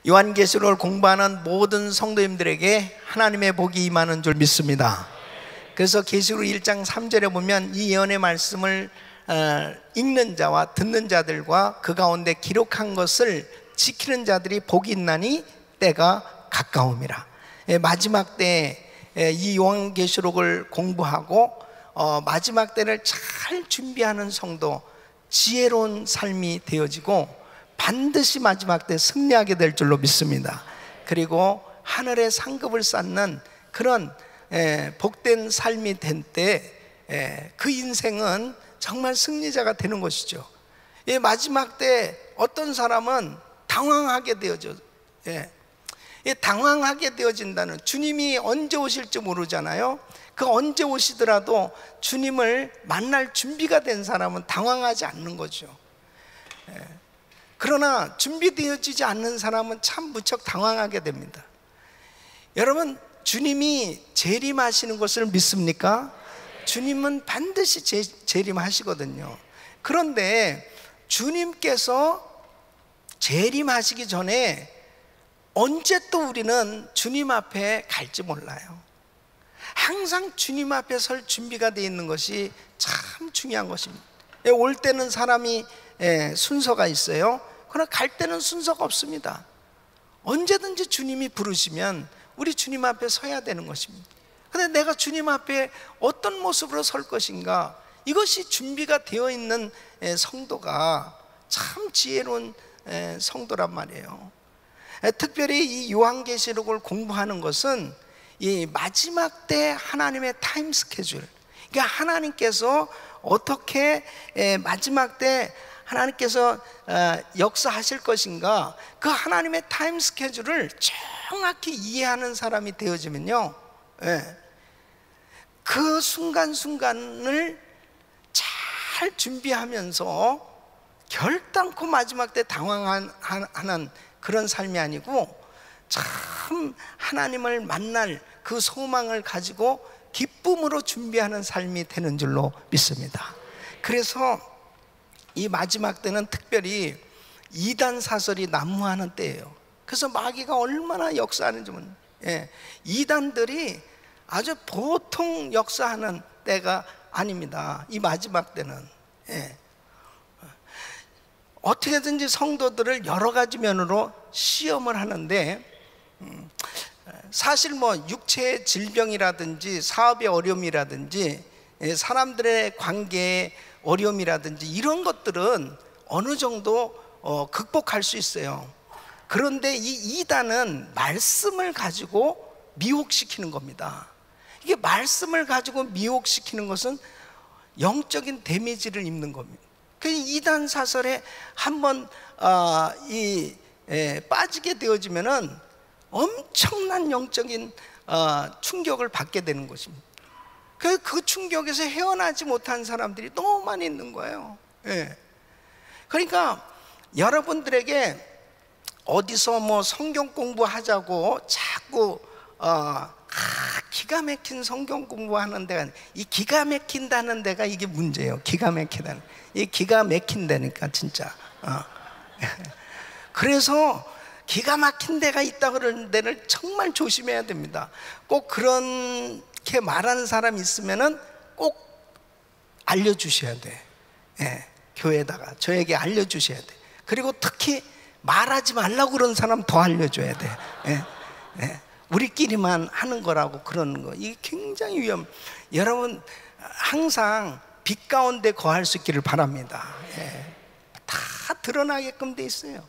요한계시록을 공부하는 모든 성도님들에게 하나님의 복이 임하는 줄 믿습니다. 그래서 계시록 1장 3절에 보면 이 예언의 말씀을 읽는 자와 듣는 자들과 그 가운데 기록한 것을 지키는 자들이 복이 있나니 때가 가까움이라. 마지막 때에 이 요한계시록을 공부하고 마지막 때를 잘 준비하는 성도, 지혜로운 삶이 되어지고 반드시 마지막 때 승리하게 될 줄로 믿습니다. 그리고 하늘의 상급을 쌓는 그런 복된 삶이 된 때 그 인생은 정말 승리자가 되는 것이죠. 마지막 때 어떤 사람은 당황하게 되어져. 당황하게 되어진다는, 주님이 언제 오실지 모르잖아요. 그 언제 오시더라도 주님을 만날 준비가 된 사람은 당황하지 않는 거죠. 그러나 준비되어지지 않는 사람은 참 무척 당황하게 됩니다. 여러분, 주님이 재림하시는 것을 믿습니까? 주님은 반드시 재림하시거든요. 그런데 주님께서 재림하시기 전에 언제 또 우리는 주님 앞에 갈지 몰라요. 항상 주님 앞에 설 준비가 되어 있는 것이 참 중요한 것입니다. 올 때는 사람이 순서가 있어요. 그러나 갈 때는 순서가 없습니다. 언제든지 주님이 부르시면 우리 주님 앞에 서야 되는 것입니다. 그런데 내가 주님 앞에 어떤 모습으로 설 것인가, 이것이 준비가 되어 있는 성도가 참 지혜로운 성도란 말이에요. 특별히 이 요한계시록을 공부하는 것은 이 마지막 때 하나님의 타임 스케줄, 그러니까 하나님께서 어떻게 마지막 때 하나님께서 역사하실 것인가, 그 하나님의 타임 스케줄을 정확히 이해하는 사람이 되어지면요, 그 순간순간을 잘 준비하면서 결단코 마지막 때 당황하는 그런 삶이 아니고 참 하나님을 만날 그 소망을 가지고 기쁨으로 준비하는 삶이 되는 줄로 믿습니다. 그래서 이 마지막 때는 특별히 이단 사설이 난무하는 때예요. 그래서 마귀가 얼마나 역사하는지 모르는, 이단들이 아주 보통 역사하는 때가 아닙니다. 이 마지막 때는 어떻게든지 성도들을 여러 가지 면으로 시험을 하는데, 사실 뭐 육체의 질병이라든지 사업의 어려움이라든지 사람들의 관계의 어려움이라든지 이런 것들은 어느 정도 극복할 수 있어요. 그런데 이 이단은 말씀을 가지고 미혹시키는 겁니다. 이게 말씀을 가지고 미혹시키는 것은 영적인 데미지를 입는 겁니다. 그 이단 사설에 한번 빠지게 되어지면은 엄청난 영적인 충격을 받게 되는 것입니다. 그 충격에서 헤어나지 못한 사람들이 너무 많이 있는 거예요. 그러니까 여러분들에게 어디서 뭐 성경 공부하자고 자꾸 기가 막힌 성경 공부하는 데가, 이 기가 막힌다는 데가 이게 문제예요. 기가 막히다는, 이 기가 막힌다니까 진짜. 그래서 기가 막힌 데가 있다 그러는 데를 정말 조심해야 됩니다. 꼭 그렇게 말하는 사람이 있으면은 꼭 알려주셔야 돼. 교회에다가 저에게 알려주셔야 돼. 그리고 특히 말하지 말라고 그런 사람 더 알려줘야 돼. 우리끼리만 하는 거라고 그러는 거, 이게 굉장히 여러분 항상 빛 가운데 거할 수 있기를 바랍니다. 다 드러나게끔 돼 있어요.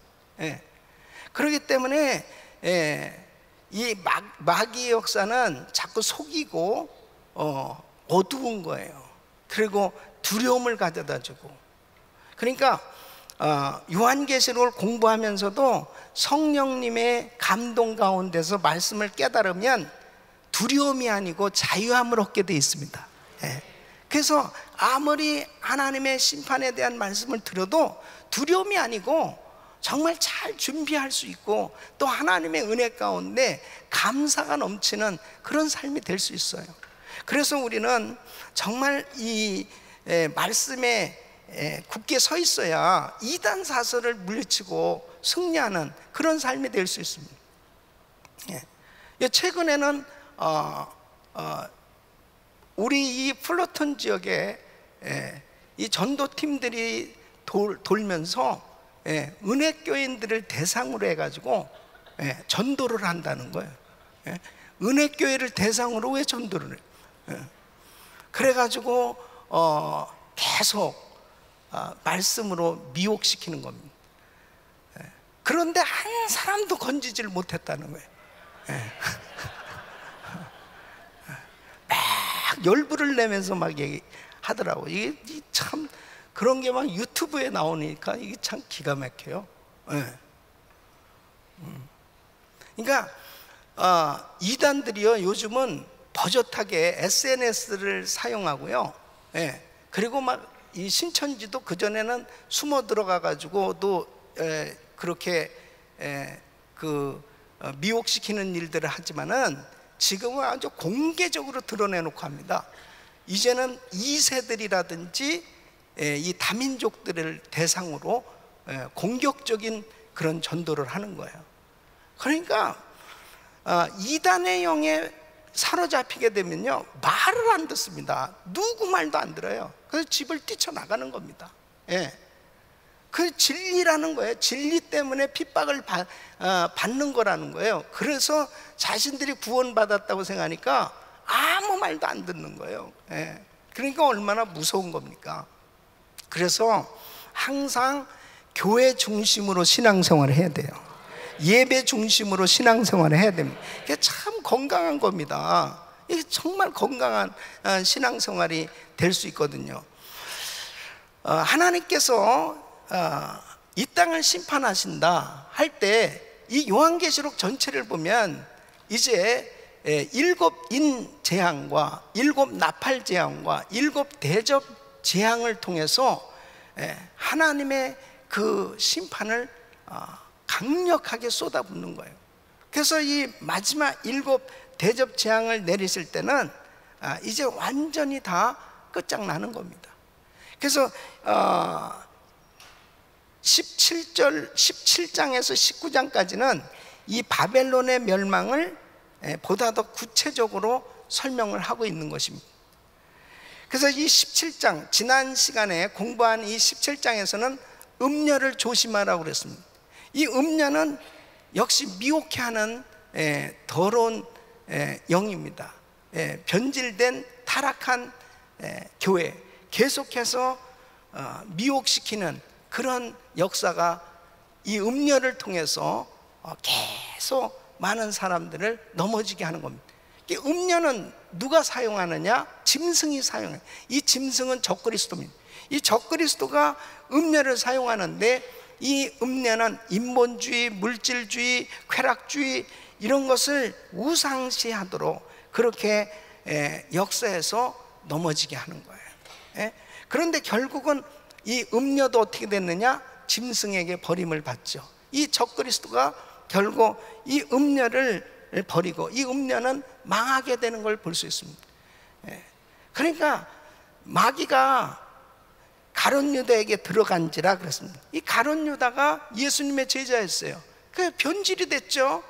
그렇기 때문에 이 마귀의 역사는 자꾸 속이고 어두운 거예요. 그리고 두려움을 가져다 주고. 그러니까 요한계시록을 공부하면서도 성령님의 감동 가운데서 말씀을 깨달으면 두려움이 아니고 자유함을 얻게 되어 있습니다. 그래서 아무리 하나님의 심판에 대한 말씀을 들어도 두려움이 아니고 정말 잘 준비할 수 있고, 또 하나님의 은혜 가운데 감사가 넘치는 그런 삶이 될 수 있어요. 그래서 우리는 정말 이 말씀에 굳게 서 있어야 이단 사설을 물리치고 승리하는 그런 삶이 될 수 있습니다. 최근에는 우리 이 플러턴 지역에 이 전도팀들이 돌면서 은혜교인들을 대상으로 해가지고 전도를 한다는 거예요. 은혜교회를 대상으로 왜 전도를 해요? 그래가지고 계속 말씀으로 미혹시키는 겁니다. 그런데 한 사람도 건지지를 못했다는 거예요. 막 열불을 내면서 막 얘기하더라고. 이게 참 그런 게 막 유튜브에 나오니까 이게 참 기가 막혀요. 그러니까 이단들이요, 요즘은 버젓하게 SNS를 사용하고요. 그리고 막 이 신천지도 그전에는 숨어 들어가 가지고 또 그렇게 미혹시키는 일들을 하지만은 지금은 아주 공개적으로 드러내놓고 합니다. 이제는 2세들이라든지 이 다민족들을 대상으로 공격적인 그런 전도를 하는 거예요. 그러니까 이단의 영에 사로잡히게 되면요, 말을 안 듣습니다. 누구 말도 안 들어요. 그래서 집을 뛰쳐나가는 겁니다. 그 진리라는 거예요. 진리 때문에 핍박을 받는 거라는 거예요. 그래서 자신들이 구원받았다고 생각하니까 아무 말도 안 듣는 거예요. 그러니까 얼마나 무서운 겁니까? 그래서 항상 교회 중심으로 신앙생활을 해야 돼요. 예배 중심으로 신앙생활을 해야 됩니다. 이게 참 건강한 겁니다. 이게 정말 건강한 신앙생활이 될 수 있거든요. 하나님께서 이 땅을 심판하신다 할 때 이 요한계시록 전체를 보면 이제 7인 재앙과 7 나팔 재앙과 7 대접 재앙을 통해서 하나님의 그 심판을 강력하게 쏟아붓는 거예요. 그래서 이 마지막 7 대접 재앙을 내리실 때는 이제 완전히 다 끝장나는 겁니다. 그래서 17장에서 19장까지는 이 바벨론의 멸망을 보다 더 구체적으로 설명을 하고 있는 것입니다. 그래서 이 17장, 지난 시간에 공부한 이 17장에서는 음녀를 조심하라고 그랬습니다. 이 음녀는 역시 미혹해 하는 더러운 영입니다. 변질된 타락한 교회, 계속해서 미혹시키는 그런 역사가 이 음녀를 통해서 계속 많은 사람들을 넘어지게 하는 겁니다. 음녀는 누가 사용하느냐? 짐승이 사용해요. 이 짐승은 적그리스도입니다. 이 적그리스도가 음녀를 사용하는데, 이 음녀는 인본주의, 물질주의, 쾌락주의 이런 것을 우상시하도록 그렇게 역사에서 넘어지게 하는 거예요. 그런데 결국은 이 음녀도 어떻게 됐느냐? 짐승에게 버림을 받죠. 이 적그리스도가 결국 이 음녀를 버리고 이 음녀는 망하게 되는 걸 볼 수 있습니다. 그러니까 마귀가 가룟 유다에게 들어간지라 그랬습니다. 이 가룟 유다가 예수님의 제자였어요. 그 변질이 됐죠.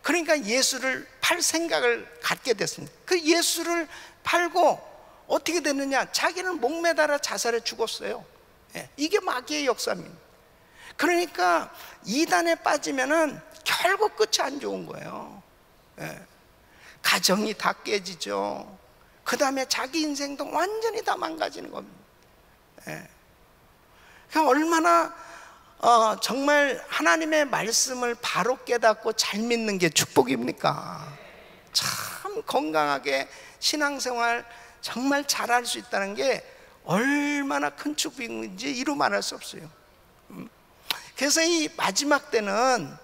그러니까 예수를 팔 생각을 갖게 됐습니다. 그 예수를 팔고 어떻게 됐느냐? 자기는 목매달아 자살해 죽었어요. 이게 마귀의 역사입니다. 그러니까 이단에 빠지면은 결국 끝이 안 좋은 거예요. 가정이 다 깨지죠. 그 다음에 자기 인생도 완전히 다 망가지는 겁니다. 그러니까 얼마나 정말 하나님의 말씀을 바로 깨닫고 잘 믿는 게 축복입니까? 참 건강하게 신앙생활 정말 잘할 수 있다는 게 얼마나 큰 축복인지 이루 말할 수 없어요. 그래서 이 마지막 때는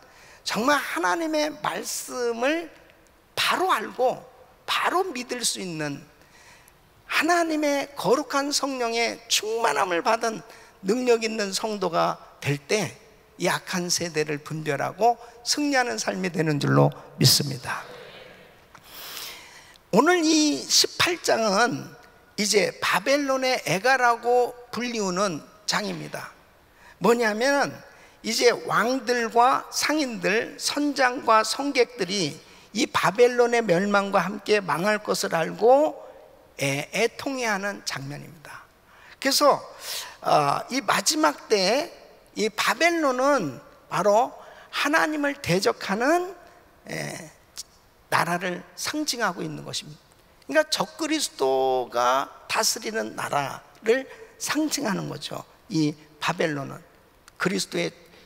정말 하나님의 말씀을 바로 알고 바로 믿을 수 있는, 하나님의 거룩한 성령의 충만함을 받은 능력 있는 성도가 될 때 이 악한 세대를 분별하고 승리하는 삶이 되는 줄로 믿습니다. 오늘 이 18장은 이제 바벨론의 애가라고 불리우는 장입니다. 뭐냐면 이제 왕들과 상인들, 선장과 성객들이 이 바벨론의 멸망과 함께 망할 것을 알고 애통해하는 장면입니다. 그래서 이 마지막 때에 이 바벨론은 바로 하나님을 대적하는 나라를 상징하고 있는 것입니다. 그러니까 적그리스도가 다스리는 나라를 상징하는 거죠. 이 바벨론은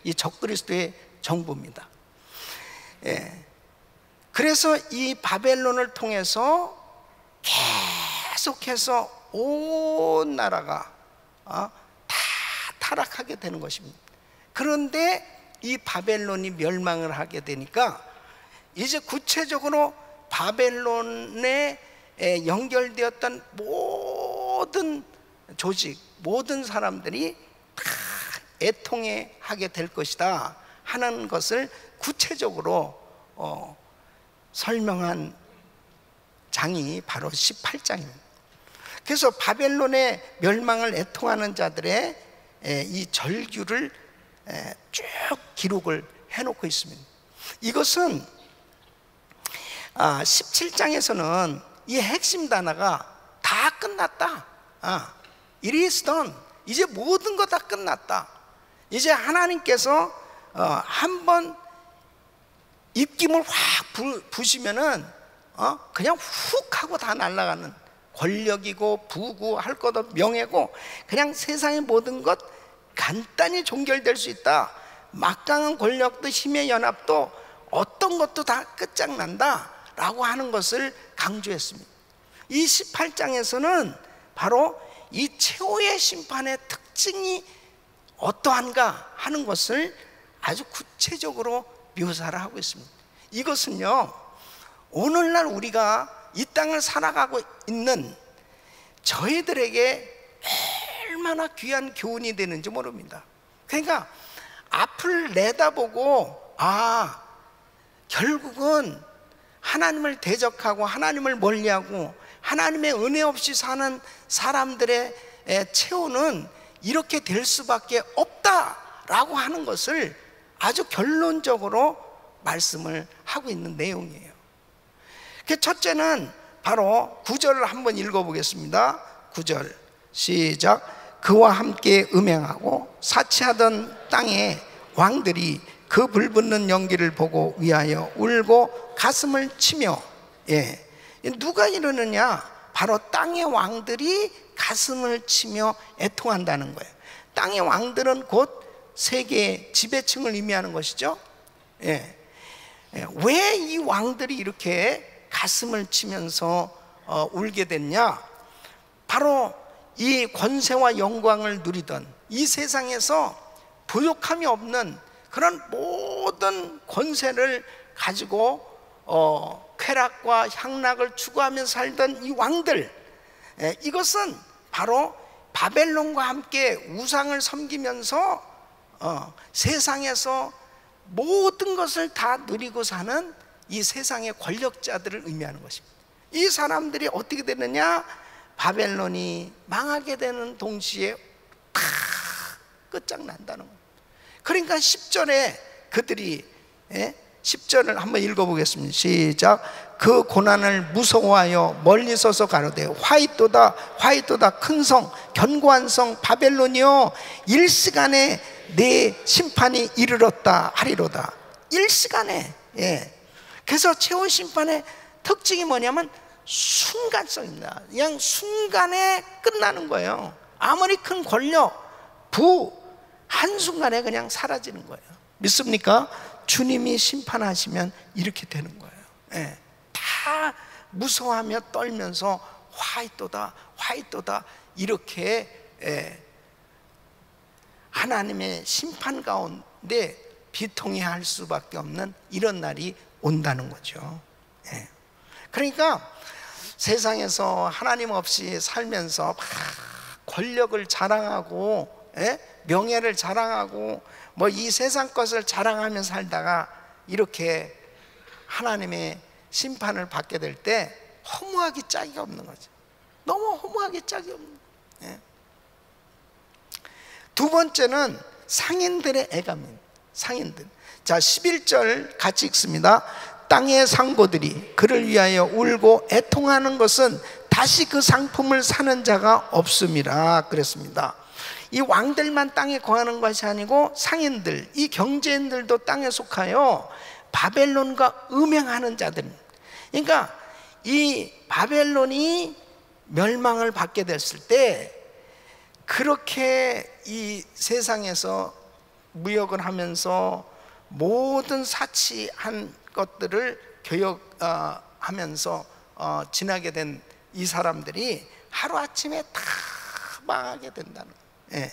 이 적그리스도의 정부입니다. 그래서 이 바벨론을 통해서 계속해서 온 나라가 다 타락하게 되는 것입니다. 그런데 이 바벨론이 멸망을 하게 되니까 이제 구체적으로 바벨론에 연결되었던 모든 조직, 모든 사람들이 다 애통해 하게 될 것이다 하는 것을 구체적으로 설명한 장이 바로 18장입니다. 그래서 바벨론의 멸망을 애통하는 자들의 이 절규를 쭉 기록을 해놓고 있습니다. 이것은 17장에서는 이 핵심 단어가 다 끝났다. It is done. 이제 모든 거 다 끝났다. 이제 하나님께서 한번 입김을 확 부시면은 그냥 훅 하고 다 날아가는, 권력이고 부고 할 것 없고 명예고 그냥 세상의 모든 것 간단히 종결될 수 있다. 막강한 권력도 힘의 연합도 어떤 것도 다 끝장난다 라고 하는 것을 강조했습니다. 이 18장에서는 바로 이 최후의 심판의 특징이 어떠한가 하는 것을 아주 구체적으로 묘사를 하고 있습니다. 이것은요, 오늘날 우리가 이 땅을 살아가고 있는 저희들에게 얼마나 귀한 교훈이 되는지 모릅니다. 그러니까 앞을 내다보고 결국은 하나님을 대적하고 하나님을 멀리하고 하나님의 은혜 없이 사는 사람들의 최후는 이렇게 될 수밖에 없다라고 하는 것을 아주 결론적으로 말씀을 하고 있는 내용이에요. 첫째는 바로 9절을 한번 읽어보겠습니다. 9절 시작. 그와 함께 음행하고 사치하던 땅의 왕들이 그 불붙는 연기를 보고 위하여 울고 가슴을 치며, 누가 이러느냐? 바로 땅의 왕들이 가슴을 치며 애통한다는 거예요. 땅의 왕들은 곧 세계의 지배층을 의미하는 것이죠. 왜 이 왕들이 이렇게 가슴을 치면서 울게 됐냐? 바로 이 권세와 영광을 누리던 이 세상에서 부족함이 없는 그런 모든 권세를 가지고 쾌락과 향락을 추구하며 살던 이 왕들, 이것은 바로 바벨론과 함께 우상을 섬기면서 세상에서 모든 것을 다 누리고 사는 이 세상의 권력자들을 의미하는 것입니다. 이 사람들이 어떻게 되느냐? 바벨론이 망하게 되는 동시에 다 끝장난다는 거예요. 그러니까 10절에 그들이 10절을 한번 읽어보겠습니다. 시작. 그 고난을 무서워하여 멀리 서서 가로되 화이또다 화이또다 큰 성 견고한 성 바벨론이여 일시간에 내 심판이 이르렀다 하리로다. 일시간에. 그래서 최후 심판의 특징이 뭐냐면 순간성입니다. 그냥 순간에 끝나는 거예요. 아무리 큰 권력, 부 한순간에 그냥 사라지는 거예요. 믿습니까? 주님이 심판하시면 이렇게 되는 거예요. 다 무서워하며 떨면서 화이또다 화이또다 이렇게 하나님의 심판 가운데 비통해할 수밖에 없는 이런 날이 온다는 거죠. 그러니까 세상에서 하나님 없이 살면서 막 권력을 자랑하고 명예를 자랑하고 뭐 이 세상 것을 자랑하며 살다가 이렇게 하나님의 심판을 받게 될 때 허무하기 짝이 없는 거죠. 너무 허무하기 짝이 없는 거예요. 두 번째는 상인들의 애감입니다. 상인들. 자, 11절 같이 읽습니다. 땅의 상고들이 그를 위하여 울고 애통하는 것은 다시 그 상품을 사는 자가 없음이라 그랬습니다. 이 왕들만 땅에 거하는 것이 아니고 상인들, 이 경제인들도 땅에 속하여 바벨론과 음행하는 자들. 그러니까 이 바벨론이 멸망을 받게 됐을 때 그렇게 이 세상에서 무역을 하면서 모든 사치한 것들을 교역하면서 지나게 된 이 사람들이 하루아침에 다 망하게 된다는 거예요.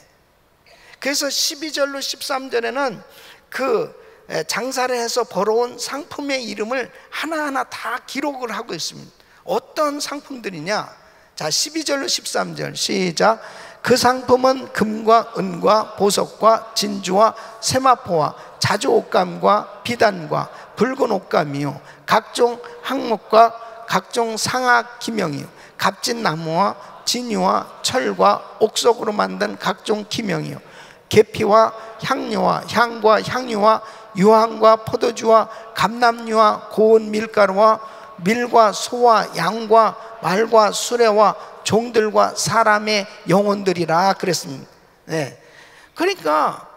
그래서 12절로 13절에는 그 장사를 해서 벌어온 상품의 이름을 하나하나 다 기록을 하고 있습니다. 어떤 상품들이냐? 자, 12절로 13절 시작. 그 상품은 금과 은과 보석과 진주와 세마포와 자주 옷감과 비단과 붉은 옷감이요 각종 항목과 각종 상아 기명이요 값진 나무와 진유와 철과 옥석으로 만든 각종 기명이요 계피와 향료와 향과 향유와 유황과 포도주와 감람류와 고운 밀가루와 밀과 소와 양과 말과 수레와 종들과 사람의 영혼들이라 그랬습니다. 그러니까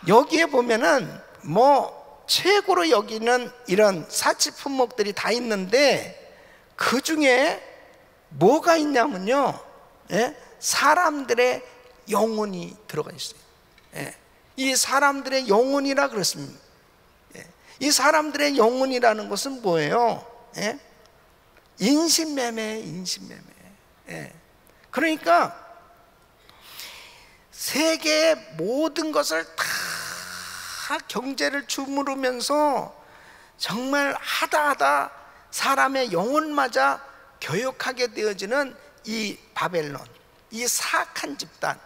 여기에 보면은 뭐 최고로 여기는 이런 사치 품목들이 다 있는데 그 중에 뭐가 있냐면요, 사람들의 영혼이 들어가 있어요. 이 사람들의 영혼이라 그랬습니다. 이 사람들의 영혼이라는 것은 뭐예요? 인신매매, 인신매매. 그러니까 세계의 모든 것을 다 경제를 주무르면서 정말 하다 사람의 영혼마저 교역하게 되어지는 이 바벨론, 이 사악한 집단,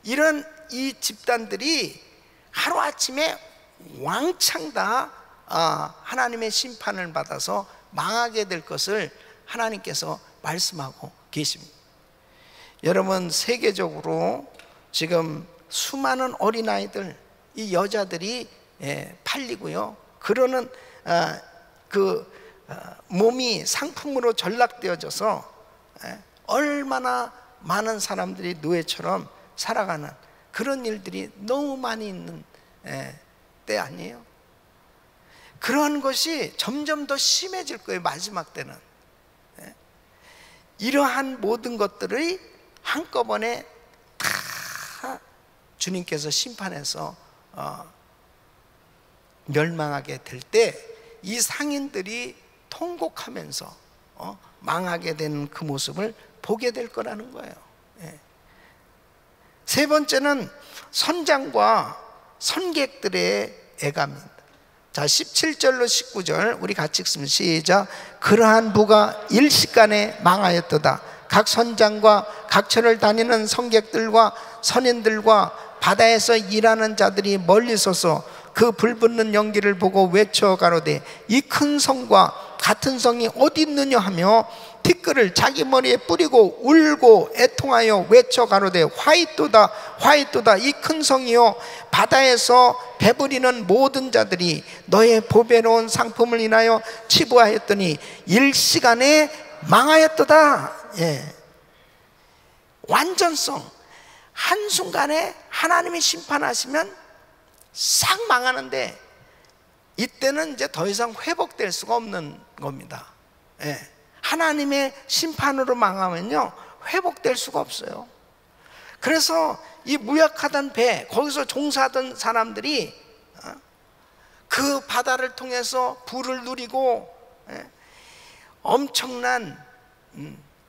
이런 이 집단들이 하루아침에 왕창 다 하나님의 심판을 받아서 망하게 될 것을 하나님께서 말씀하고 계십니다. 여러분, 세계적으로 지금 수많은 어린아이들, 이 여자들이 팔리고요, 그러는 몸이 상품으로 전락되어져서 얼마나 많은 사람들이 노예처럼 살아가는 그런 일들이 너무 많이 있는 때 아니에요? 그런 것이 점점 더 심해질 거예요. 마지막 때는 이러한 모든 것들이 한꺼번에 다 주님께서 심판해서 멸망하게 될 때 이 상인들이 통곡하면서 망하게 되는 그 모습을 보게 될 거라는 거예요. 세 번째는 선장과 선객들의 애감입니다. 자, 17절로 19절 우리 같이 읽습니다. 시작. 그러한 부가 일시간에 망하였도다. 각 선장과 각처를 다니는 선객들과 선인들과 바다에서 일하는 자들이 멀리 서서 그 불붙는 연기를 보고 외쳐 가로되 이 큰 성과 같은 성이 어디 있느냐 하며 티끌을 자기 머리에 뿌리고 울고 애통하여 외쳐 가로되 화이또다 화이또다 이 큰 성이요 바다에서 배부리는 모든 자들이 너의 보배로운 상품을 인하여 치부하였더니 일시간에 망하였도다. 완전성, 한순간에 하나님이 심판하시면 싹 망하는데 이때는 이제 더 이상 회복될 수가 없는 겁니다. 하나님의 심판으로 망하면요 회복될 수가 없어요. 그래서 이 무역하던 배, 거기서 종사하던 사람들이 그 바다를 통해서 부를 누리고 엄청난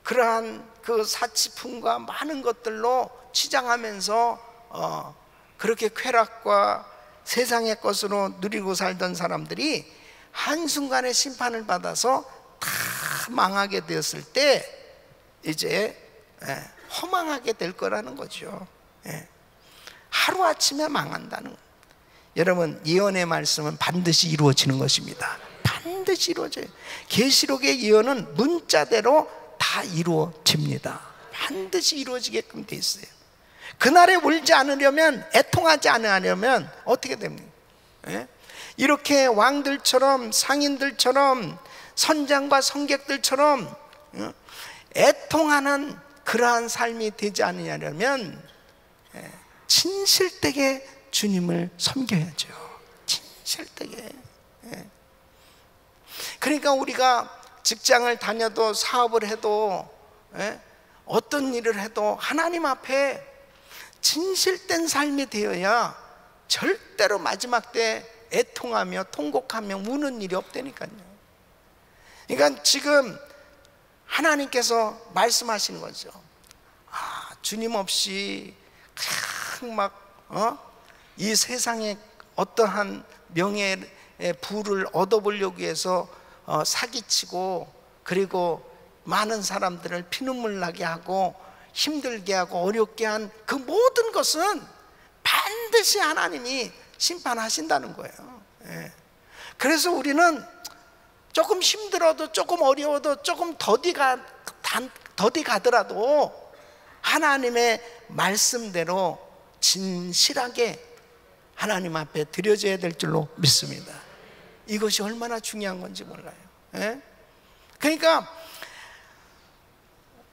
그러한 그 사치품과 많은 것들로 치장하면서 그렇게 쾌락과 세상의 것으로 누리고 살던 사람들이 한순간에 심판을 받아서 다 망하게 되었을 때 이제 허망하게 될 거라는 거죠. 하루아침에 망한다는 거예요. 여러분, 예언의 말씀은 반드시 이루어지는 것입니다. 반드시 이루어져요. 계시록의 예언은 문자대로 다 이루어집니다. 반드시 이루어지게끔 돼 있어요. 그날에 울지 않으려면, 애통하지 않으려면 어떻게 됩니까? 예? 이렇게 왕들처럼, 상인들처럼, 선장과 선객들처럼 애통하는 그러한 삶이 되지 않으려면 진실되게 주님을 섬겨야죠. 진실되게. 그러니까 우리가 직장을 다녀도 사업을 해도 어떤 일을 해도 하나님 앞에 진실된 삶이 되어야 절대로 마지막 때 애통하며 통곡하며 우는 일이 없다니까요. 그러니까 지금 하나님께서 말씀하시는 거죠. 주님 없이 이 세상에 어떠한 명예의 부를 얻어보려고 해서 사기치고, 그리고 많은 사람들을 피눈물 나게 하고 힘들게 하고 어렵게 한 그 모든 것은 반드시 하나님이 심판하신다는 거예요. 그래서 우리는 조금 힘들어도, 조금 어려워도, 조금 더디 가더라도 하나님의 말씀대로 진실하게 하나님 앞에 드려져야 될 줄로 믿습니다. 이것이 얼마나 중요한 건지 몰라요. 그러니까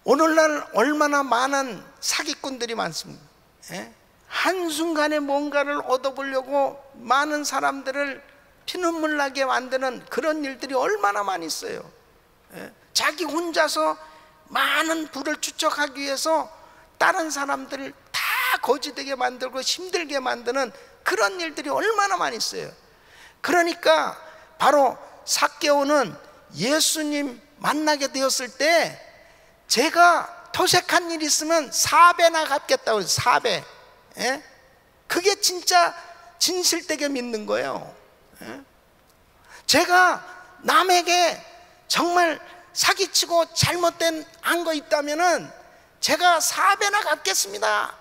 오늘날 얼마나 많은 사기꾼들이 많습니다. 한순간에 뭔가를 얻어보려고 많은 사람들을 피눈물 나게 만드는 그런 일들이 얼마나 많이 있어요. 자기 혼자서 많은 부를 축적하기 위해서 다른 사람들을 다 거지되게 만들고 힘들게 만드는 그런 일들이 얼마나 많이 있어요. 그러니까 바로 삭개오는 예수님 만나게 되었을 때 제가 토색한 일이 있으면 4배나 갚겠다고 해서 4배. 그게 진짜 진실되게 믿는 거예요. 제가 남에게 정말 사기치고 잘못된 한 거 있다면은 제가 4배나 갚겠습니다.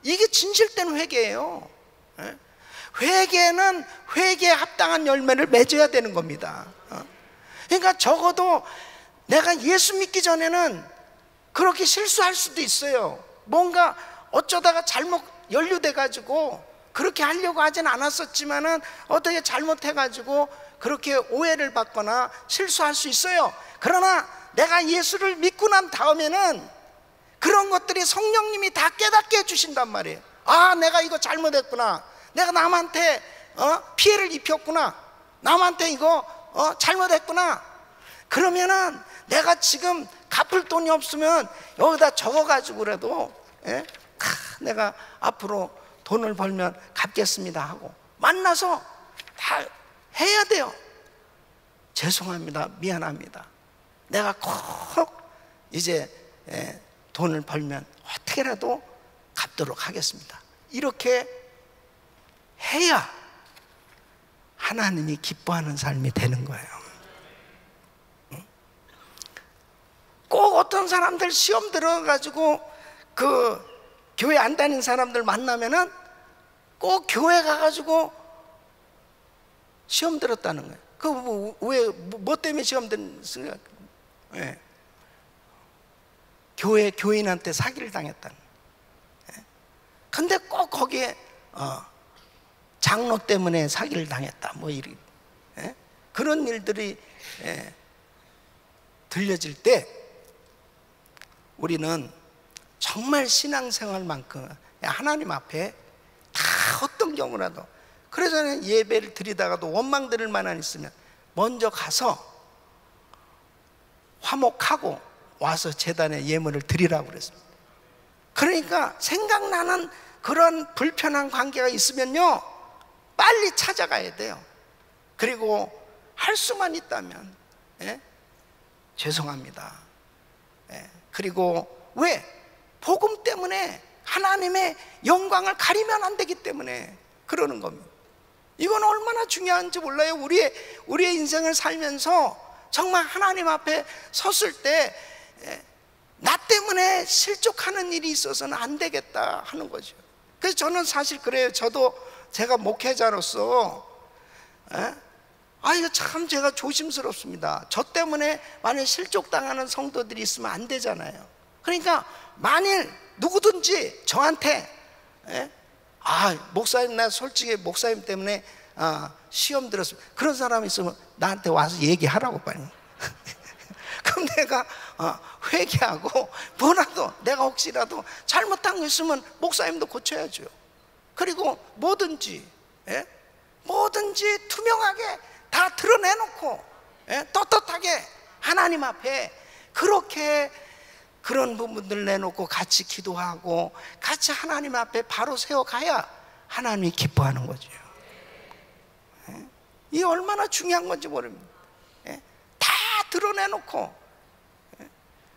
이게 진실된 회개예요. 회개는 회개에 합당한 열매를 맺어야 되는 겁니다. 그러니까 적어도 내가 예수 믿기 전에는 그렇게 실수할 수도 있어요. 뭔가 어쩌다가 잘못 연루돼 가지고 그렇게 하려고 하진 않았었지만은 어떻게 잘못해 가지고 그렇게 오해를 받거나 실수할 수 있어요. 그러나 내가 예수를 믿고 난 다음에는 그런 것들이 성령님이 다 깨닫게 해주신단 말이에요. 내가 이거 잘못했구나. 내가 남한테 피해를 입혔구나. 남한테 이거 잘못했구나. 그러면은 내가 지금 갚을 돈이 없으면 여기다 적어가지고라도 내가 앞으로 돈을 벌면 갚겠습니다 하고 만나서 다 해야 돼요. 죄송합니다, 미안합니다, 내가 꼭 이제 돈을 벌면 어떻게라도 갚도록 하겠습니다. 이렇게 해야 하나님이 기뻐하는 삶이 되는 거예요. 꼭 어떤 사람들 시험 들어가지고 그 교회 안 다니는 사람들 만나면은 꼭 교회 가가지고 시험 들었다는 거예요. 그 뭐 때문에 시험 들었어요? 교인한테 사기를 당했다는 거예요. 근데 꼭 거기에 장로 때문에 사기를 당했다 뭐 이런 그런 일들이 들려질 때 우리는 정말 신앙생활만큼 하나님 앞에 다 어떤 경우라도, 그래서 예배를 드리다가도 원망 들을 만한 있으면 먼저 가서 화목하고 와서 제단에 예물을 드리라고 그랬습니다. 그러니까 생각나는 그런 불편한 관계가 있으면요 빨리 찾아가야 돼요. 그리고 할 수만 있다면 죄송합니다. 그리고 왜? 복음 때문에 하나님의 영광을 가리면 안 되기 때문에 그러는 겁니다. 이건 얼마나 중요한지 몰라요. 우리의 인생을 살면서 정말 하나님 앞에 섰을 때 나 때문에 실족하는 일이 있어서는 안 되겠다 하는 거죠. 그래서 저는 사실 그래요. 저도 제가 목회자로서 이거 참 제가 조심스럽습니다. 저 때문에 만약 실족당하는 성도들이 있으면 안 되잖아요. 그러니까 만일 누구든지 저한테 목사님 나 솔직히 목사님 때문에 시험 들었으면 그런 사람이 있으면 나한테 와서 얘기하라고 빨리. 그럼 내가 회개하고 뭐라도 내가 혹시라도 잘못한 거 있으면 목사님도 고쳐야죠. 그리고 뭐든지 뭐든지 투명하게 다 드러내놓고 떳떳하게 하나님 앞에 그렇게 그런 부분들 내놓고 같이 기도하고 같이 하나님 앞에 바로 세워가야 하나님이 기뻐하는 거죠. 이게 얼마나 중요한 건지 모릅니다. 다 드러내놓고.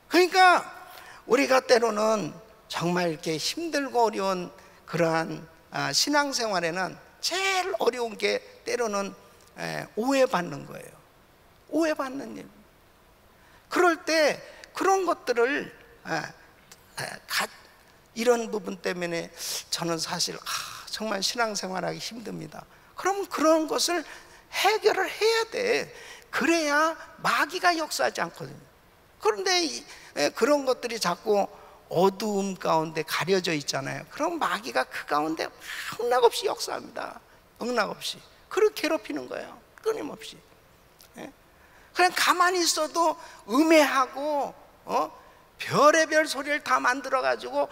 그러니까 우리가 때로는 정말 이렇게 힘들고 어려운 그러한 신앙생활에는 제일 어려운 게 때로는 오해받는 거예요. 오해받는 일. 그럴 때 그런 것들을 이런 부분 때문에 저는 사실 정말 신앙생활하기 힘듭니다. 그럼 그런 것을 해결을 해야 돼. 그래야 마귀가 역사하지 않거든요. 그런데 그런 것들이 자꾸 어두움 가운데 가려져 있잖아요. 그럼 마귀가 그 가운데 흥락없이 역사합니다. 흥락없이. 그걸 괴롭히는 거예요. 끊임없이. 그냥 가만히 있어도 음해하고 별의별 소리를 다 만들어가지고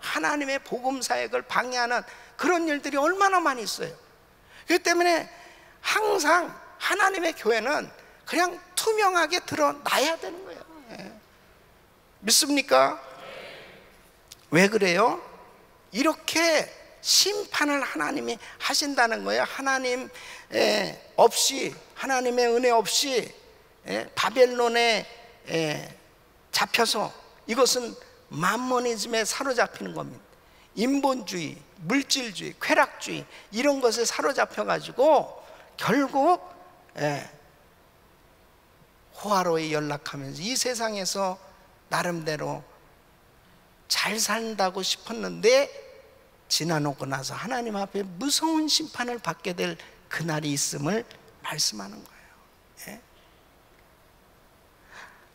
하나님의 복음 사역을 방해하는 그런 일들이 얼마나 많이 있어요. 그렇기 때문에 항상 하나님의 교회는 그냥 투명하게 드러나야 되는 거예요. 믿습니까? 왜 그래요? 이렇게 심판을 하나님이 하신다는 거예요. 하나님 없이, 하나님의 은혜 없이 바벨론에 잡혀서, 이것은 만모니즘에 사로잡히는 겁니다. 인본주의, 물질주의, 쾌락주의 이런 것에 사로잡혀 가지고 결국 호화로에 연락하면서 이 세상에서 나름대로 잘 산다고 싶었는데 지나놓고 나서 하나님 앞에 무서운 심판을 받게 될 그날이 있음을 말씀하는 거예요.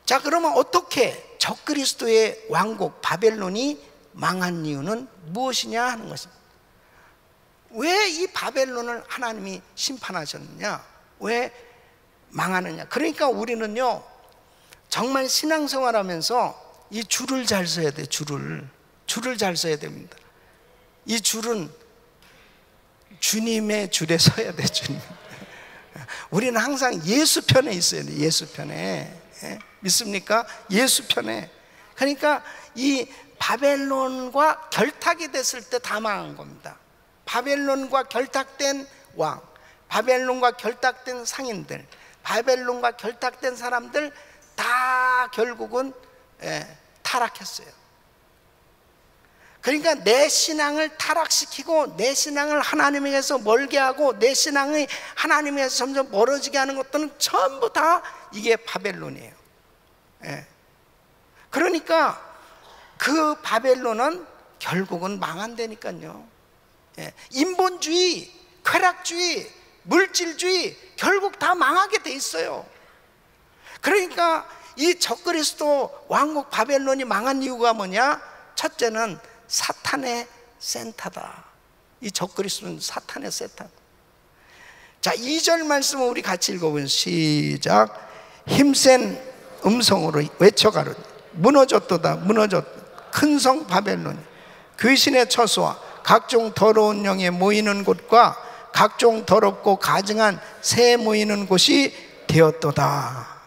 자, 그러면 어떻게 적그리스도의 왕국 바벨론이 망한 이유는 무엇이냐 하는 것입니다. 왜 이 바벨론을 하나님이 심판하셨느냐? 왜 망하느냐? 그러니까 우리는요 정말 신앙생활하면서 이 줄을 잘 서야 돼. 줄을 잘 서야 됩니다. 이 줄은 주님의 줄에 서야 돼. 주님. 우리는 항상 예수 편에 있어야 돼. 예수 편에. 믿습니까? 예수 편에. 그러니까 이 바벨론과 결탁이 됐을 때 다 망한 겁니다. 바벨론과 결탁된 왕, 바벨론과 결탁된 상인들, 바벨론과 결탁된 사람들 다 결국은 타락했어요. 그러니까 내 신앙을 타락시키고 내 신앙을 하나님에게서 멀게 하고 내 신앙이 하나님에게서 점점 멀어지게 하는 것들은 전부 다 이게 바벨론이에요. 그러니까 그 바벨론은 결국은 망한다니까요. 인본주의, 쾌락주의, 물질주의 결국 다 망하게 돼 있어요. 그러니까 이 적그리스도 왕국 바벨론이 망한 이유가 뭐냐? 첫째는 사탄의 센터다. 이 적그리스도는 사탄의 센터. 자, 2절 말씀을 우리 같이 읽어보면 시작. 힘센 음성으로 외쳐가로니 무너졌도다 무너졌다. 큰 성 바벨론이 귀신의 처소와 각종 더러운 영에 모이는 곳과 각종 더럽고 가증한 새 모이는 곳이 되었도다.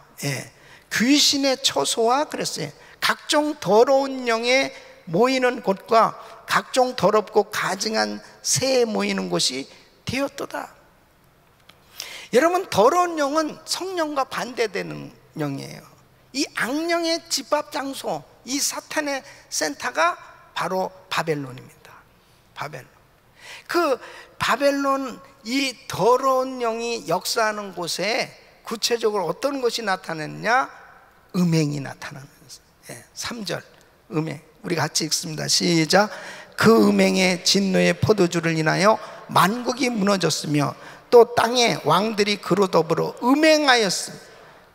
귀신의 처소와 그랬어요. 각종 더러운 영에 모이는 곳과 각종 더럽고 가증한 새 모이는 곳이 되었도다. 여러분, 더러운 영은 성령과 반대되는 영이에요. 이 악령의 집합 장소, 이 사탄의 센터가 바로 바벨론입니다. 바벨론. 그 바벨론, 이 더러운 영이 역사하는 곳에 구체적으로 어떤 것이 나타났냐? 음행이 나타나는 거예요. 3절 음행. 우리 같이 읽습니다. 시작. 그 음행의 진노의 포도주를 인하여 만국이 무너졌으며 또 땅의 왕들이 그로 더불어 음행하였으며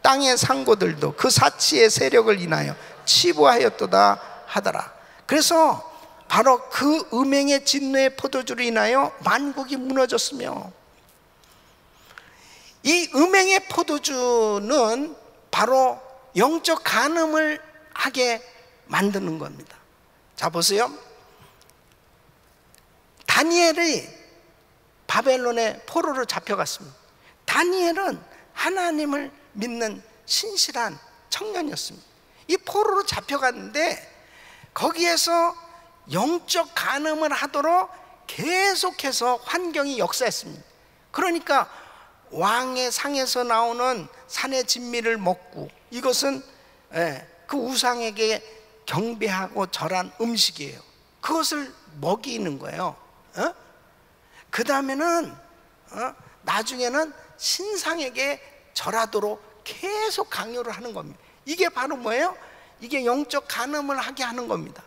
땅의 상고들도 그 사치의 세력을 인하여 치부하였도다 하더라. 그래서 바로 그 음행의 진노의 포도주를 인하여 만국이 무너졌으며 포도주는 바로 영적 간음을 하게 만드는 겁니다. 자, 보세요. 다니엘이 바벨론의 포로로 잡혀갔습니다. 다니엘은 하나님을 믿는 신실한 청년이었습니다. 이 포로로 잡혀갔는데 거기에서 영적 간음을 하도록 계속해서 환경이 역사했습니다. 그러니까 왕의 상에서 나오는 산의 진미를 먹고, 이것은 그 우상에게 경배하고 절한 음식이에요. 그것을 먹이는 거예요. 그 다음에는 나중에는 신상에게 절하도록 계속 강요를 하는 겁니다. 이게 바로 뭐예요? 이게 영적 간음을 하게 하는 겁니다.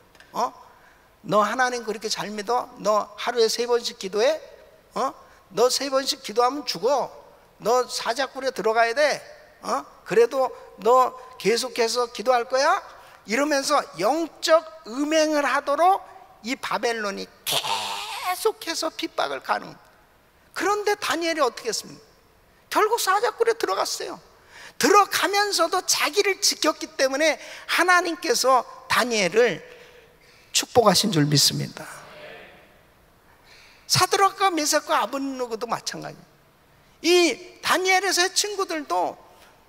너 하나님 그렇게 잘 믿어? 너 하루에 3번씩 기도해? 너 3번씩 기도하면 죽어. 너 사자굴에 들어가야 돼. 그래도 너 계속해서 기도할 거야? 이러면서 영적 음행을 하도록 이 바벨론이 계속해서 핍박을 가는. 그런데 다니엘이 어떻게 했습니까? 결국 사자굴에 들어갔어요. 들어가면서도 자기를 지켰기 때문에 하나님께서 다니엘을 축복하신 줄 믿습니다. 사드락과 메삭과 아벳느고도 마찬가지입니다. 이 다니엘의 친구들도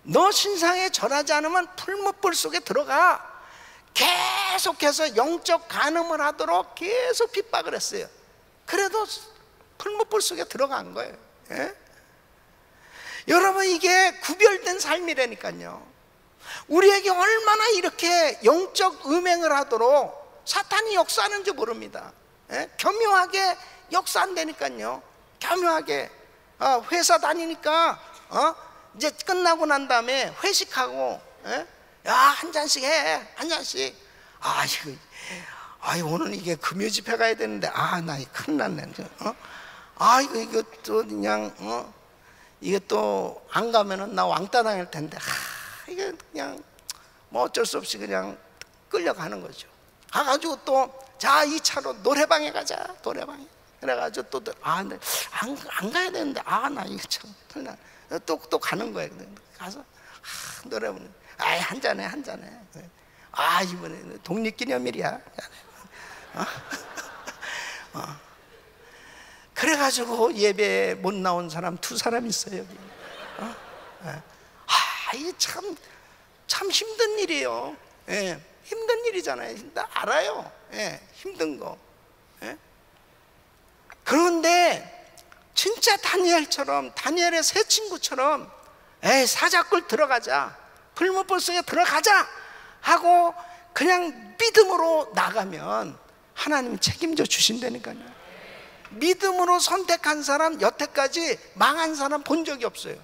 너 신상에 절하지 않으면 풀무불 속에 들어가. 계속해서 영적 간음을 하도록 계속 핍박을 했어요. 그래도 풀무불 속에 들어간 거예요. 예? 여러분, 이게 구별된 삶이라니까요. 우리에게 얼마나 이렇게 영적 음행을 하도록 사탄이 역사하는지 모릅니다. 예? 교묘하게 역사한다니까요. 교묘하게. 회사 다니니까 이제 끝나고 난 다음에 회식하고, 야, 한 잔씩 해, 한 잔씩. 오늘 이게 금요 집회 가야 되는데, 나 큰일 났네. 이거 또 그냥, 이게 또 안 가면은 나 왕따 당할 텐데, 이게 그냥 뭐 어쩔 수 없이 그냥 끌려가는 거죠. 가가지고 또, 자, 2차로 노래방에 가자, 노래방에. 그래가지고 또, 근데 안 가야 되는데, 나 이거 참 큰일 났네. 또 가는 거예요. 가서 노래 부르는. 한 잔해, 한 잔해. 이번에 독립기념일이야. 그래가지고 예배 못 나온 사람 2사람 있어요, 여기. 이게 참 힘든 일이에요. 힘든 일이잖아요. 나 알아요. 힘든 거. 그런데 진짜 다니엘의 세 친구처럼 사자굴 들어가자, 풀무불 속에 들어가자 하고 그냥 믿음으로 나가면 하나님이 책임져 주신다니까요. 믿음으로 선택한 사람, 여태까지 망한 사람 본 적이 없어요.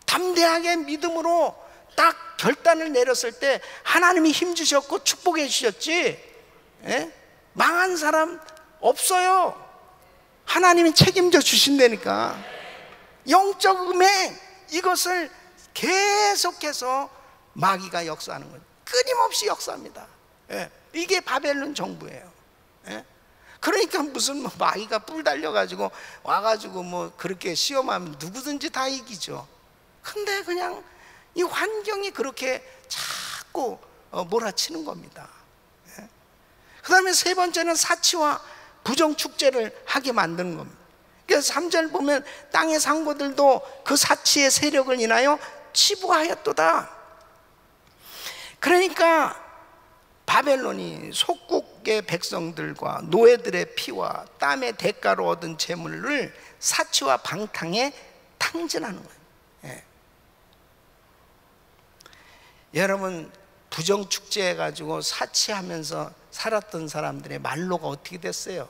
담대하게 믿음으로 딱 결단을 내렸을 때 하나님이 힘 주셨고 축복해 주셨지, 망한 사람 없어요. 하나님이 책임져 주신다니까. 영적 음행, 이것을 계속해서 마귀가 역사하는 거예요. 끊임없이 역사합니다. 이게 바벨론 정부예요. 그러니까 무슨 마귀가 뿔 달려가지고 와가지고 뭐 그렇게 시험하면 누구든지 다 이기죠. 근데 그냥 이 환경이 그렇게 자꾸 몰아치는 겁니다. 그 다음에 세 번째는 사치와 부정축제를 하게 만드는 겁니다. 그래서 3절 보면 땅의 상고들도 그 사치의 세력을 인하여 치부하였도다. 그러니까 바벨론이 속국의 백성들과 노예들의 피와 땀의 대가로 얻은 재물을 사치와 방탕에 탕진하는 거예요. 여러분, 부정축제 해가지고 사치하면서 살았던 사람들의 말로가 어떻게 됐어요?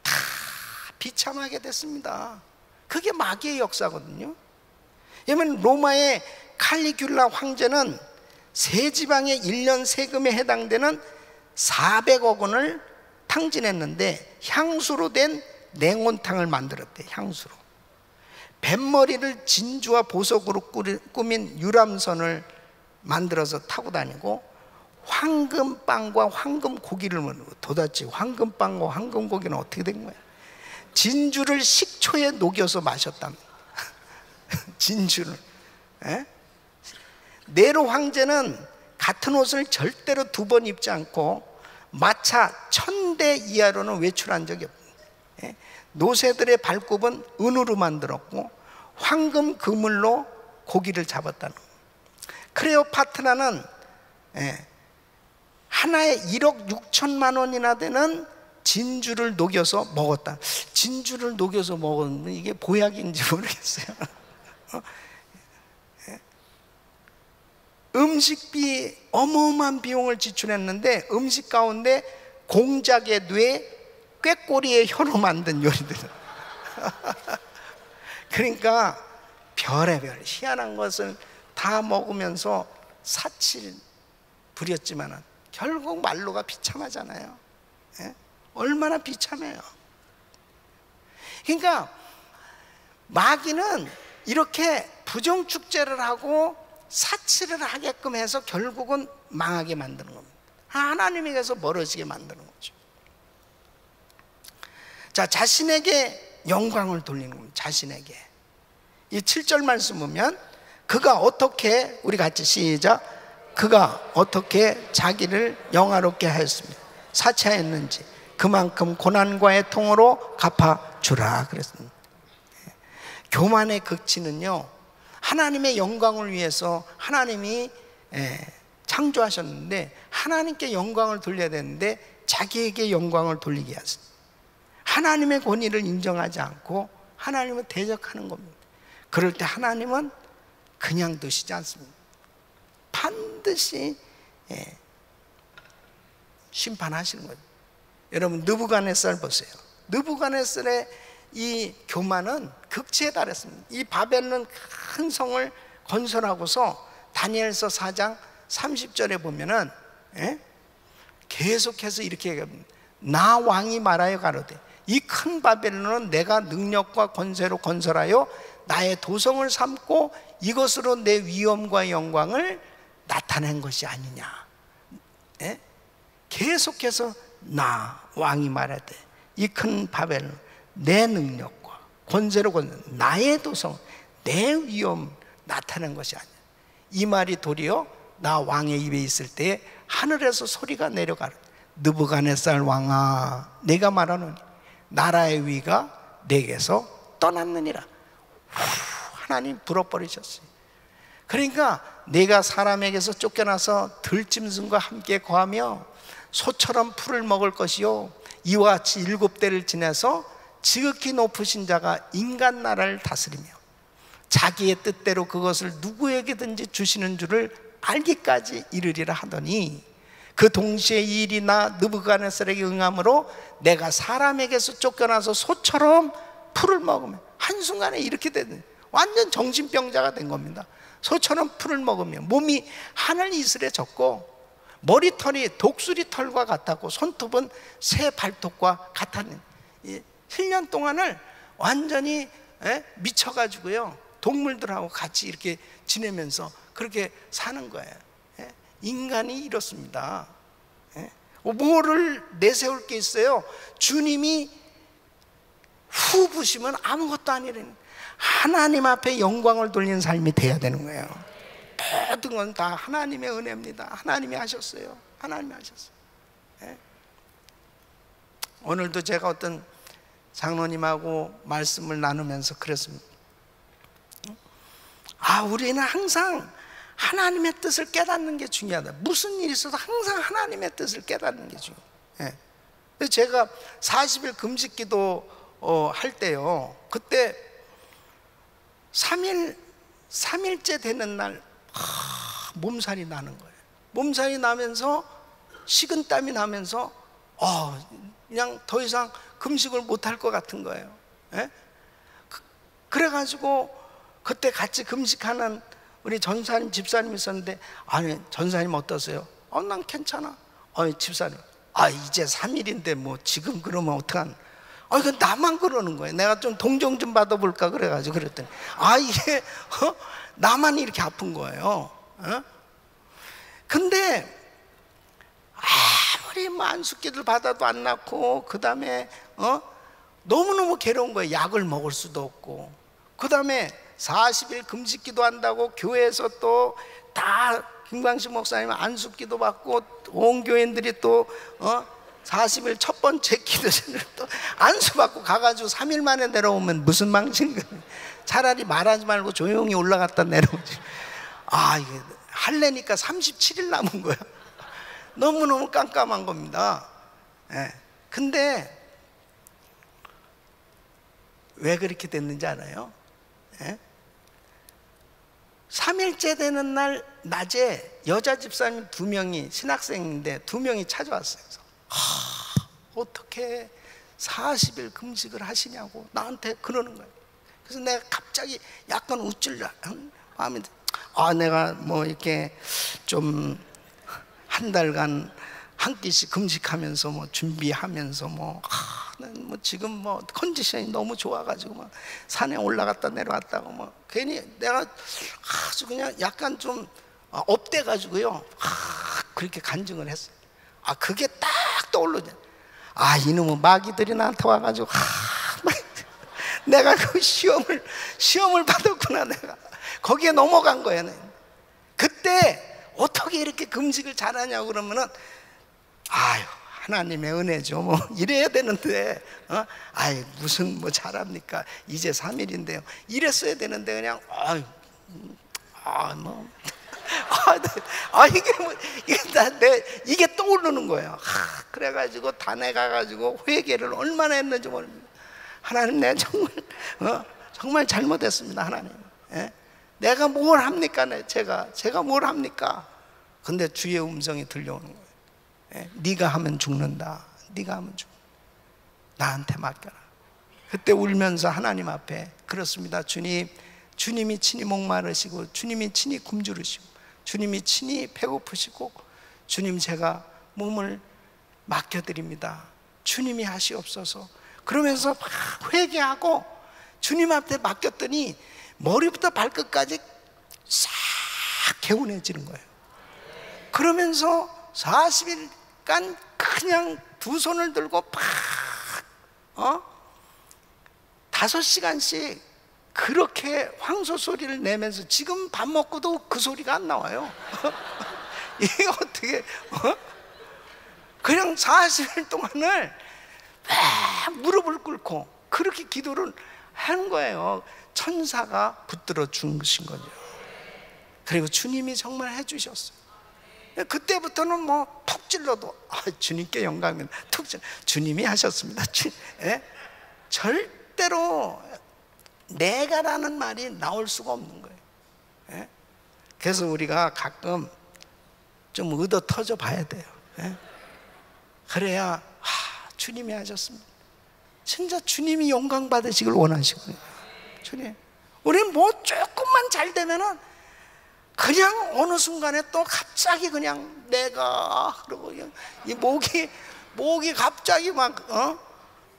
다 비참하게 됐습니다. 그게 마귀의 역사거든요. 왜냐하면 로마의 칼리귤라 황제는 세 지방의 1년 세금에 해당되는 400억 원을 탕진했는데 향수로 된 냉온탕을 만들었대. 향수로. 뱃머리를 진주와 보석으로 꾸민 유람선을 만들어서 타고 다니고, 황금빵과 황금고기를 먹는 거. 도대체 황금빵과 황금고기는 어떻게 된 거야? 진주를 식초에 녹여서 마셨답니다. 진주를. 예? 네로 황제는 같은 옷을 절대로 2번 입지 않고 마차 1000대 이하로는 외출한 적이 없습니다. 예? 노새들의 발굽은 은으로 만들었고 황금 그물로 고기를 잡았다는 겁니다. 클레오파트라는 하나에 1억 6천만 원이나 되는 진주를 녹여서 먹었다. 진주를 녹여서 먹으면 이게 보약인지 모르겠어요. 음식비 어마어마한 비용을 지출했는데 음식 가운데 공작의 뇌, 꾀꼬리의 혀로 만든 요리들. 그러니까 별의별 희한한 것을 다 먹으면서 사치를 부렸지만 결국 말로가 비참하잖아요. 예? 얼마나 비참해요. 그러니까 마귀는 이렇게 부정축제를 하고 사치를 하게끔 해서 결국은 망하게 만드는 겁니다. 하나님에게서 멀어지게 만드는 거죠. 자, 자신에게 영광을 돌리는 겁니다. 자신에게. 이 7절 말씀 보면 그가 어떻게, 우리 같이 시작, 그가 어떻게 자기를 영화롭게 하였습니다. 사치하였는지 그만큼 고난과의 통으로 갚아주라 그랬습니다. 교만의 극치는요, 하나님의 영광을 위해서 하나님이 창조하셨는데 하나님께 영광을 돌려야 되는데 자기에게 영광을 돌리게 하십니다. 하나님의 권위를 인정하지 않고 하나님을 대적하는 겁니다. 그럴 때 하나님은 그냥 두시지 않습니다. 반드시 심판하시는 거죠. 여러분 느부갓네살 보세요. 느부갓네살의 이 교만은 극치에 달했습니다. 이 바벨론 큰 성을 건설하고서 다니엘서 4장 30절에 보면은 계속해서 이렇게 얘기합니다. 나 왕이 말하여 가로되 이 큰 바벨론은 내가 능력과 권세로 건설하여 나의 도성을 삼고 이것으로 내 위엄과 영광을 나타낸 것이 아니냐. 계속해서 나 왕이 말하되 이 큰 바벨론 내 능력과 권세로 건설 나의 도성 내 위엄 나타낸 것이 아니야. 이 말이 도리어 나 왕의 입에 있을 때 하늘에서 소리가 내려가라. 느부갓네살 왕아, 내가 말하노니 나라의 위가 내게서 떠났느니라. 하나님 불어버리셨어요. 그러니까 내가 사람에게서 쫓겨나서 들짐승과 함께 거하며 소처럼 풀을 먹을 것이요 이와 같이 7대를 지내서 지극히 높으신 자가 인간 나라를 다스리며 자기의 뜻대로 그것을 누구에게든지 주시는 줄을 알기까지 이르리라 하더니 그 동시에 이 일이 나 느부갓네살에게 응함으로 내가 사람에게서 쫓겨나서 소처럼 풀을 먹으며 한순간에 이렇게 되는 완전 정신병자가 된 겁니다. 소처럼 풀을 먹으며 몸이 하늘 이슬에 젖고 머리털이 독수리 털과 같았고 손톱은 새 발톱과 같았는 1년 동안을 완전히 미쳐가지고요 동물들하고 같이 이렇게 지내면서 그렇게 사는 거예요. 인간이 이렇습니다. 뭐를 내세울 게 있어요? 주님이 후 부시면 아무것도 아니라는 하나님 앞에 영광을 돌리는 삶이 돼야 되는 거예요. 모든 건 다 하나님의 은혜입니다. 하나님이 하셨어요. 하나님이 하셨어요. 오늘도 제가 어떤 장로님하고 말씀을 나누면서 그랬습니다. 우리는 항상 하나님의 뜻을 깨닫는 게 중요하다. 무슨 일이 있어도 항상 하나님의 뜻을 깨닫는 게 중요해요. 제가 40일 금식기도 할 때요, 그때 3일째 되는 날 몸살이 나는 거예요. 몸살이 나면서 식은땀이 나면서 그냥 더 이상 금식을 못할 것 같은 거예요. 그래가지고 그때 같이 금식하는 우리 전사님 집사님 있었는데, 아니 전사님 어떠세요? 난 괜찮아. 집사님, 이제 3일인데 뭐 지금 그러면 어떡하나. 그 나만 그러는 거예요. 내가 좀 동정 좀 받아볼까 그래가지고 그랬더니 이게 나만 이렇게 아픈 거예요. 근데 아무리 뭐 안수기를 받아도 안 낫고, 그 다음에 너무너무 괴로운 거예요. 약을 먹을 수도 없고. 그 다음에 40일 금식기도 한다고 교회에서 또 다 김광식 목사님 안수기도 받고 온 교인들이 또 40일 첫 번째 기도전을 또 안수받고 가가지고 3일 만에 내려오면 무슨 망신인가. 차라리 말하지 말고 조용히 올라갔다 내려오지. 아, 이게 할래니까 37일 남은 거야. 너무너무 깜깜한 겁니다. 예. 근데 왜 그렇게 됐는지 알아요? 예? 3일째 되는 날 낮에 여자 집사님 2명이, 신학생인데 2명이 찾아왔어요. 그래서 어떻게 40일 금식을 하시냐고 나한테 그러는 거예요. 그래서 내가 갑자기 약간 우쭐 마음이, 내가 뭐 이렇게 좀 한 달간 한 끼씩 금식하면서 뭐 준비하면서 뭐 지금 뭐 컨디션이 너무 좋아가지고 막 산에 올라갔다 내려왔다고 뭐 괜히 내가 아주 그냥 약간 좀 업돼가지고요. 그렇게 간증을 했어요. 그게 딱 떠오르죠. 이놈의 마귀들이 나한테 와가지고 내가 그 시험을 받았구나. 내가 거기에 넘어간 거예요. 그때 어떻게 이렇게 금식을 잘하냐고 그러면은 하나님의 은혜죠. 뭐 이래야 되는데 무슨 뭐 잘합니까? 이제 3일인데요. 이랬어야 되는데 그냥 이게 떠오르는 거예요. 그래가지고 단에 가가지고 회개를 얼마나 했는지 모릅니다. 하나님, 내가 정말 잘못했습니다. 하나님. 예? 내가 뭘 합니까? 제가 뭘 합니까? 근데 주의 음성이 들려오는 거예요. 예? 네가 하면 죽는다. 네가 하면 죽는다. 나한테 맡겨라. 그때 울면서 하나님 앞에, 그렇습니다 주님, 주님이 친히 목마르시고 주님이 친히 굶주르시고 주님이 친히 배고프시고 주님, 제가 몸을 맡겨드립니다. 주님이 하시옵소서. 그러면서 막 회개하고 주님 앞에 맡겼더니 머리부터 발끝까지 싹 개운해지는 거예요. 그러면서 40일간 그냥 두 손을 들고 팍 5시간씩 그렇게 황소 소리를 내면서, 지금 밥 먹고도 그 소리가 안 나와요. 이게 어떻게 그냥 40일 동안을 막 무릎을 꿇고 그렇게 기도를 하는 거예요. 천사가 붙들어 주신 거죠. 그리고 주님이 정말 해주셨어요. 그때부터는 뭐 푹 찔러도 주님께 영광입니다. 툭 찔러, 주님이 하셨습니다. 절대로 내가라는 말이 나올 수가 없는 거예요. 그래서 우리가 가끔 좀 얻어 터져 봐야 돼요. 그래야 주님이 하셨습니다. 진짜 주님이 영광 받으시길 원하시거든요. 주님, 우리는 뭐 조금만 잘 되면은 그냥 어느 순간에 또 갑자기 그냥 내가 그러고 그냥 이 목이 갑자기 막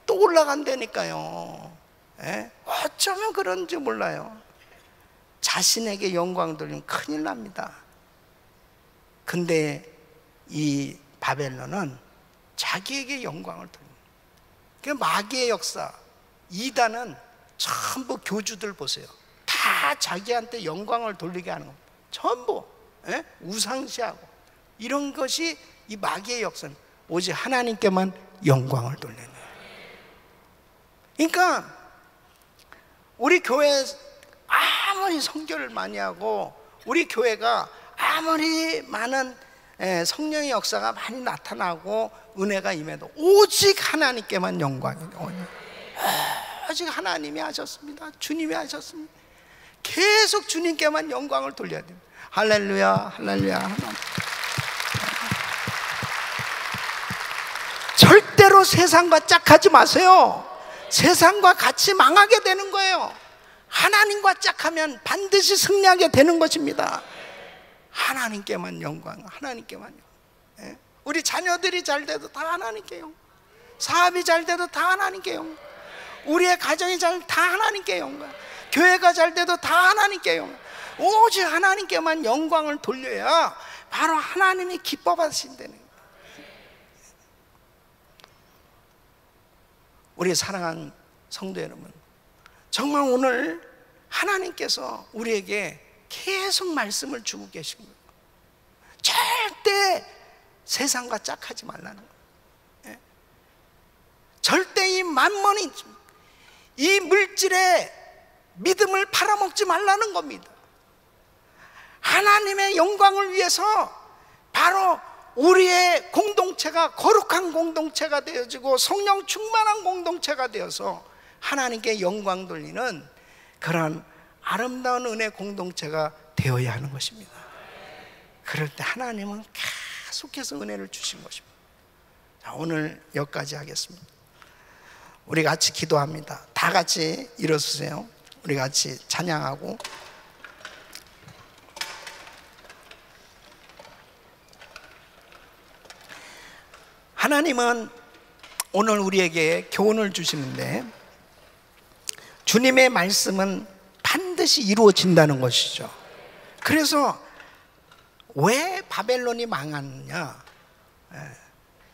또 올라간다니까요. 어쩌면 그런지 몰라요. 자신에게 영광 돌리면 큰일 납니다. 근데 이 바벨론은 자기에게 영광을 돌립니다. 그 마귀의 역사, 이단은 전부 교주들 보세요. 다 자기한테 영광을 돌리게 하는 겁니다. 전부 우상시하고 이런 것이 이 마귀의 역사는 오직 하나님께만 영광을 돌리는 거예요. 그러니까 우리 교회 아무리 선교를 많이 하고 우리 교회가 아무리 많은 성령의 역사가 많이 나타나고 은혜가 임해도 오직 하나님께만 영광이에요. 오직 하나님이 하셨습니다. 주님이 하셨습니다. 계속 주님께만 영광을 돌려야 됩니다. 할렐루야, 할렐루야. 절대로 세상과 짝하지 마세요. 세상과 같이 망하게 되는 거예요. 하나님과 짝하면 반드시 승리하게 되는 것입니다. 하나님께만 영광, 하나님께만 영광. 우리 자녀들이 잘 돼도 다 하나님께 영광, 사업이 잘 돼도 다 하나님께 영광, 우리의 가정이 다 하나님께 영광, 교회가 잘 돼도 다 하나님께 영광. 오직 하나님께만 영광을 돌려야 바로 하나님이 기뻐 받으신다는 거예요. 우리 사랑하는 성도 여러분, 정말 오늘 하나님께서 우리에게 계속 말씀을 주고 계신 거예요. 절대 세상과 짝하지 말라는 거예요. 절대 이 만몬이, 이 물질의 믿음을 팔아먹지 말라는 겁니다. 하나님의 영광을 위해서 바로 우리의 공동체가 거룩한 공동체가 되어지고 성령 충만한 공동체가 되어서 하나님께 영광 돌리는 그런 아름다운 은혜 공동체가 되어야 하는 것입니다. 그럴 때 하나님은 계속해서 은혜를 주신 것입니다. 자, 오늘 여기까지 하겠습니다. 우리 같이 기도합니다. 다 같이 일어서세요. 우리 같이 찬양하고, 하나님은 오늘 우리에게 교훈을 주시는데 주님의 말씀은 반드시 이루어진다는 것이죠. 그래서 왜 바벨론이 망하느냐?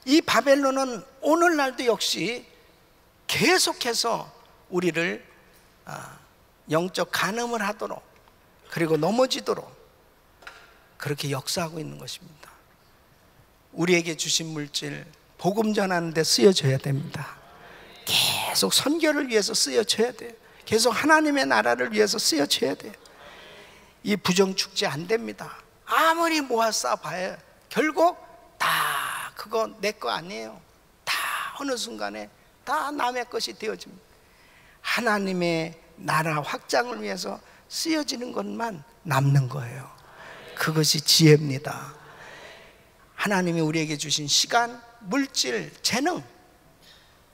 이 바벨론은 오늘날도 역시 계속해서 우리를 영적 간음을 하도록, 그리고 넘어지도록 그렇게 역사하고 있는 것입니다. 우리에게 주신 물질, 복음 전하는 데 쓰여져야 됩니다. 계속 선교를 위해서 쓰여져야 돼요. 계속 하나님의 나라를 위해서 쓰여져야 돼요. 이 부정축제 안 됩니다. 아무리 모아 쌓아봐야 결국 다 그거 내 거 아니에요. 다 어느 순간에 다 남의 것이 되어집니다. 하나님의 나라 확장을 위해서 쓰여지는 것만 남는 거예요. 그것이 지혜입니다. 하나님이 우리에게 주신 시간, 물질, 재능,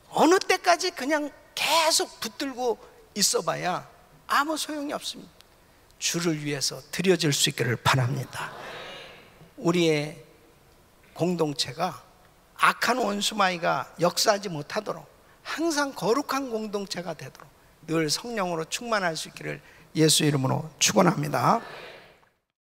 어느 때까지 그냥 계속 붙들고 있어봐야 아무 소용이 없습니다. 주를 위해서 드려질 수 있기를 바랍니다. 우리의 공동체가 악한 원수마귀가 역사하지 못하도록 항상 거룩한 공동체가 되도록 늘 성령으로 충만할 수 있기를 예수 이름으로 축원합니다.